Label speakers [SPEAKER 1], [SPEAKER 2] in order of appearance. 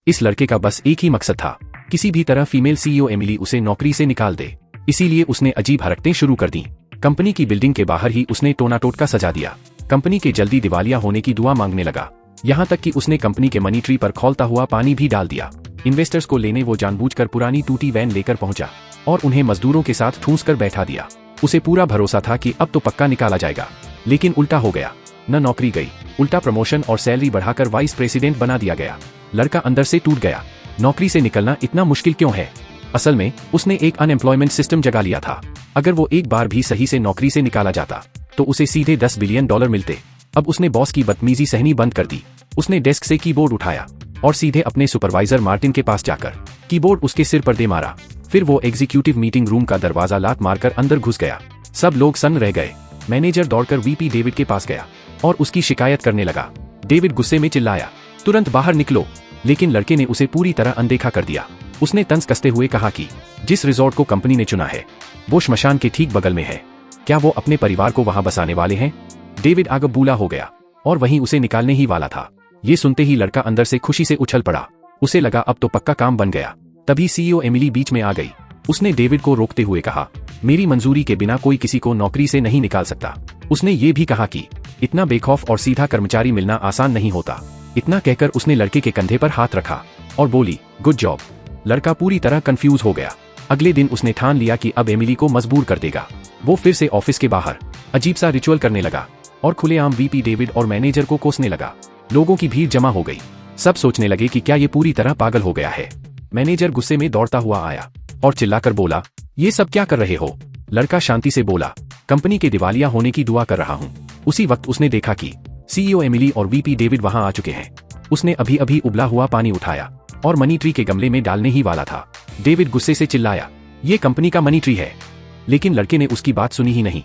[SPEAKER 1] इस लड़के का बस एक ही मकसद था, किसी भी तरह फीमेल सीईओ एमिली उसे नौकरी से निकाल दे। इसीलिए उसने अजीब हरकतें शुरू कर दी। कंपनी की बिल्डिंग के बाहर ही उसने टोना टोटका सजा दिया। कंपनी के जल्दी दिवालिया होने की दुआ मांगने लगा। यहाँ तक कि उसने कंपनी के मनी ट्री पर खौलता हुआ पानी भी डाल दिया। इन्वेस्टर्स को लेने वो जानबूझकर पुरानी टूटी वैन लेकर पहुंचा और उन्हें मजदूरों के साथ ठूंस कर बैठा दिया। उसे पूरा भरोसा था कि अब तो पक्का निकाला जाएगा, लेकिन उल्टा हो गया। न नौकरी गई, उल्टा प्रमोशन और सैलरी बढ़ाकर वाइस प्रेसिडेंट बना दिया गया। लड़का अंदर से टूट गया। नौकरी से निकलना इतना मुश्किल क्यों है? असल में उसने एक अनएम्प्लॉयमेंट सिस्टम जगा लिया था। अगर वो एक बार भी सही से नौकरी से निकाला जाता तो उसे सीधे $10 बिलियन मिलते। अब उसने बॉस की बदतमीजी सहनी बंद कर दी। उसने डेस्क से कीबोर्ड उठाया और सीधे अपने सुपरवाइजर मार्टिन के पास जाकर कीबोर्ड उसके सिर पर दे मारा। फिर वो एग्जीक्यूटिव मीटिंग रूम का दरवाजा लात मारकर अंदर घुस गया। सब लोग सन्न रह गए। मैनेजर दौड़कर वीपी डेविड के पास गया और उसकी शिकायत करने लगा। डेविड गुस्से में चिल्लाया, तुरंत बाहर निकलो। लेकिन लड़के ने उसे पूरी तरह अनदेखा कर दिया। उसने तंज कसते हुए कहा कि जिस रिजॉर्ट को कंपनी ने चुना है वो श्मशान के ठीक बगल में है। क्या वो अपने परिवार को वहां बसाने वाले हैं? डेविड आग बूला हो गया और वहीं उसे निकालने ही वाला था। ये सुनते ही लड़का अंदर से खुशी से उछल पड़ा। उसे लगा अब तो पक्का काम बन गया। तभी सीईओ एमिली बीच में आ गई। उसने डेविड को रोकते हुए कहा, मेरी मंजूरी के बिना कोई किसी को नौकरी से नहीं निकाल सकता। उसने ये भी कहा कि इतना बेखौफ और सीधा कर्मचारी मिलना आसान नहीं होता। इतना कहकर उसने लड़के के कंधे पर हाथ रखा और बोली, गुड जॉब। लड़का पूरी तरह कंफ्यूज हो गया। अगले दिन उसने ठान लिया कि अब एमिली को मजबूर कर देगा। वो फिर से ऑफिस के बाहर अजीब सा रिचुअल करने लगा और खुलेआम वीपी डेविड और मैनेजर को कोसने लगा। लोगों की भीड़ जमा हो गई। सब सोचने लगे कि क्या ये पूरी तरह पागल हो गया है। मैनेजर गुस्से में दौड़ता हुआ आया और चिल्लाकर बोला, ये सब क्या कर रहे हो? लड़का शांति से बोला, कंपनी के दिवालिया होने की दुआ कर रहा हूँ। उसी वक्त उसने देखा कि सीईओ एमिली और वीपी डेविड वहां आ चुके हैं। उसने अभी अभी उबला हुआ पानी उठाया और मनी ट्री के गमले में डालने ही वाला था। डेविड गुस्से से चिल्लाया, ये कंपनी का मनी ट्री है। लेकिन लड़के ने उसकी बात सुनी ही नहीं।